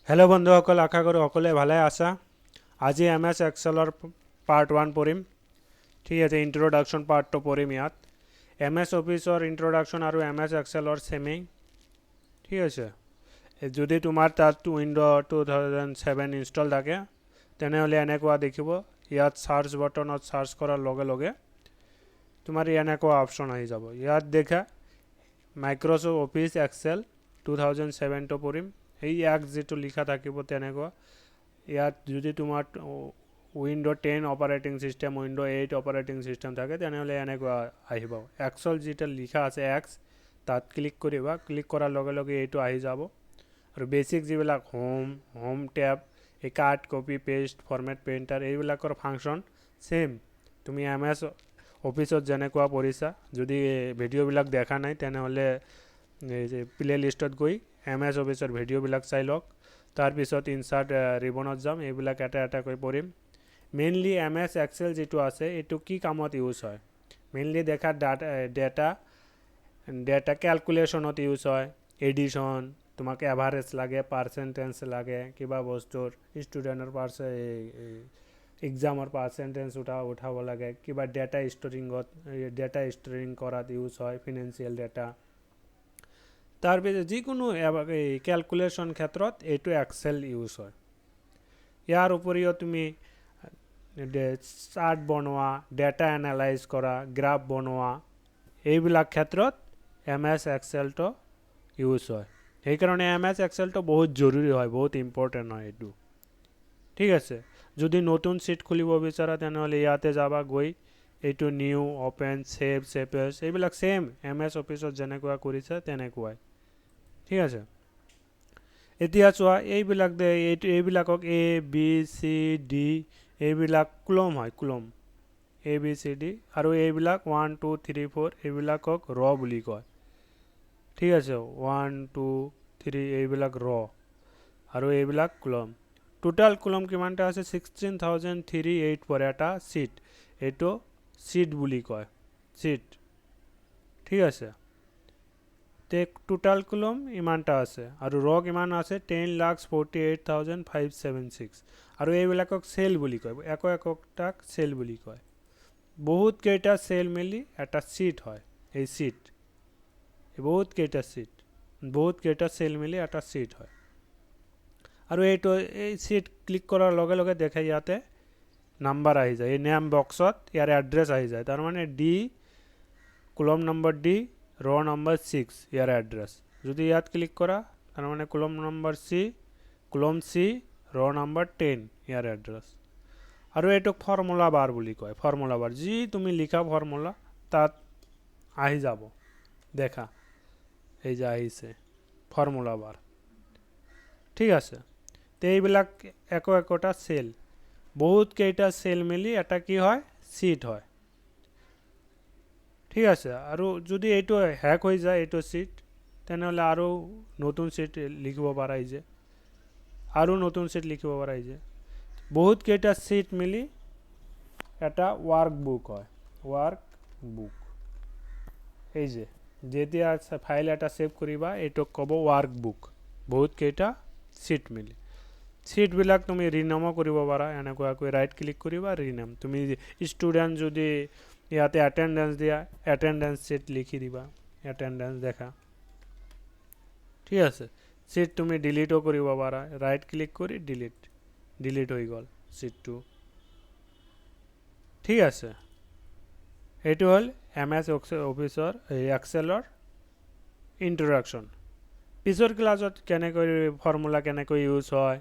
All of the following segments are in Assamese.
हेलो बंधुসকল आशा करो সকলে ভালে আছা আজি এমএস এক্সেলৰ পাৰ্ট 1 পঢ়িম ঠিক আছে ইন্ট্ৰোডাকশন পাৰ্টটো পঢ়িম ইয়াত এমএস অফিসৰ ইন্ট্ৰোডাকশন আৰু এমএস এক্সেলৰ সেমিং ঠিক আছে যদি তোমাৰ তাত উইন্ডো 2007 ইনষ্টল থাকে তেনেহলে এনেকুৱা দেখিব ইয়াত সাৰ্চ বাটনত সাৰ্চ কৰাৰ লগে লগে তোমাৰ এনেকুৱা অপচন আহি যাব ইয়াত দেখা মাইক্ৰসফট অফিস এক্সেল 2007 টো পঢ়িম এই এক যেটো লিখা থাকিব তেনেকুৱা ইয়াত যদি তোমাৰ window 10 operating system window 8 operating system থাকে তেনেহলে এনেকুৱা আহিব এক্সেল যেটা লিখা আছে এক্স তাত ক্লিক কৰিবা ক্লিক কৰাৰ লগে লগে এইটো আহি যাব আৰু বেসিক যিবিলাক হোম ট্যাব এই cut copy paste format painter এইবিলাকৰ ফাংচন সেম তুমি এমএস অফিসত যেনেকুৱা পঢ়িছা যদি ভিডিও বিলাক দেখা নাই তেনেহলে এই যে প্লে লিষ্টত গৈ এমএস অফিসৰ ভিডিও বিলাক চাই লওক তাৰ পিছত ইনসাৰ্ট ৰিবনত যাম এইবিলাক এটা এটা কৈ পঢ়িম মেইনলি এমএস এক্সেল যেটো আছে এটো কি কামত ইউজ হয় মেইনলি দেখা ডেটা ক্যালকুলেশনত ইউজ হয় এডিশন তোমাক এভারেজ লাগে পার্সেন্টেজ লাগে কিবা বস্তুৰ ষ্টুডেন্টৰ এক্সামৰ পাৰ্সেন্টেজ উঠাব লাগে কিবা ডেটা ষ্টৰিং কৰাত ইউজ হয় ফিনান্সিয়াল ডেটা তাৰ পিছত যিকোনো ক্যালকুলেশন ক্ষেত্ৰত এটো এক্সেল ইউজ হয় ইয়াৰ উপৰিও তুমি চাৰ্ট বনোৱা ডেটা এনালাইজ কৰা গ্ৰাফ বনোৱা এইবিলাক ক্ষেত্ৰত এমএস এক্সেল টো ইউজ হয় এই কাৰণে এমএস এক্সেল টো বহুত জৰুৰী হয় বহুত ইম্পৰ্টেন্ট হয় এটো ঠিক আছে যদি নতুন শীট খুলিব বিচাৰা তেনেহলে ইয়াতে যাবা গৈ এইটো নিউ ওপেন সেভ সেপেস এইবিলাক সেম এমএস অফিসত যেনেকুৱা কৰিছে তেনেকুৱাই ঠিক আছে এতিয়া চোৱা এইবিলাকক এ বি সি ডি এইবিলাক ক্লম হয় ক্লম এ বি সি ডি আৰু এইবিলাক 1 2 3 4 এইবিলাকক ৰ বুলি কয় ঠিক আছে 1 2 3 এইবিলাক ৰ আৰু এইবিলাক ক্লম টোটাল ক্লম কিমানটা আছে 16038 পৰ এটা শীট এটো শীট বুলি কয় শীট ঠিক আছে তে টোটাল ক্লম ইমানটা আছে আৰু ৰ কিমান আছে 10,48,576 আৰু এইবিলাকক সেল বুলি কয় একটাক সেল বুলি কয় বহুত কেইটা সেল মিলি এটা শীট হয় এই শীট বহুত কেইটা সেল মিলি এটা শীট হয় আৰু এইটো এই শীট ক্লিক কৰাৰ লগে লগে দেখা ইয়াতে নাম্বাৰ আহি যায় এই নেম বক্সত ইয়াৰ এড্ৰেছ আহি যায় তাৰ মানে ডি কলম নম্বৰ ডি ৰ নম্বৰ 6 ইয়াৰ এড্ৰেছ যদি ইয়াত ক্লিক কৰা তাৰ মানে কলম নম্বৰ সি ৰ নম্বৰ 10 ইয়াৰ এড্ৰেছ আৰু এটো ফৰ্মুলা বাৰ বুলি কয় ফৰ্মুলা বাৰ যি তুমি লিখা ফৰ্মুলা তাত আহি যাব দেখা এই যে আহিছে ফৰ্মুলা বাৰ ঠিক আছে তে এইবিলাক একটা সেল বহুত কেইটা সেল মিলি এটা কি হয় শীট হয় ঠিক আছে আৰু যদি এইটো হ্যাক হৈ যায় এইটো শীট তেনেহলে আৰু নতুন শীট লিখিব পাৰা যায় আৰু নতুন শীট লিখিব পাৰা যায় বহুত কেইটা শীট মিলি এটা ওয়াৰ্কবুক হয় ওয়াৰ্কবুক এই যে যেতিয়া ফাইল এটা সেভ কৰিবা এটো কব ওয়াৰ্কবুক বহুত কেইটা শীট মিলি শীট বিলাক তুমি ৰিনেম কৰিব পাৰা এনেকুৱা কৈ ৰাইট ক্লিক কৰিবা ৰিনেম তুমি ষ্টুডেন্ট যদি ইয়াতে অ্যাটেন্ডেন্স দিয়া অ্যাটেন্ডেন্স শীট লিখি দিবা অ্যাটেন্ডেন্স দেখা ঠিক আছে শীট তুমি ডিলিটও কৰিব পাৰা ৰাইট ক্লিক কৰি ডিলিট হৈ গল শীটটো ঠিক আছে এটো হল এমএস অফিসৰ এক্সেলৰ ইন্ট্ৰোডাকশন পিছৰ ক্লাছত কেনেকৈ ফৰ্মুলা কেনেকৈ ইউজ হয়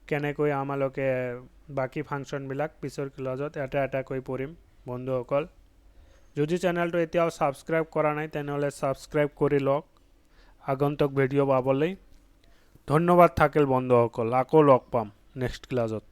কেনেকৈ আমালকে বাকি ফাংচন বিলাক পিছৰ ক্লাছত এটা এটা কৈ পঢ়িম বন্ধুসকল যদি চ্যানেলটো এতিয়াও সাবস্ক্ৰাইব কৰা নাই তেনেহলে সাবস্ক্ৰাইব কৰি লওক আগন্তুক ভিডিও পাবলৈ ধন্যবাদ থাকিল বন্ধুসকল আকৌ লগ পাম নেক্সট ক্লাছত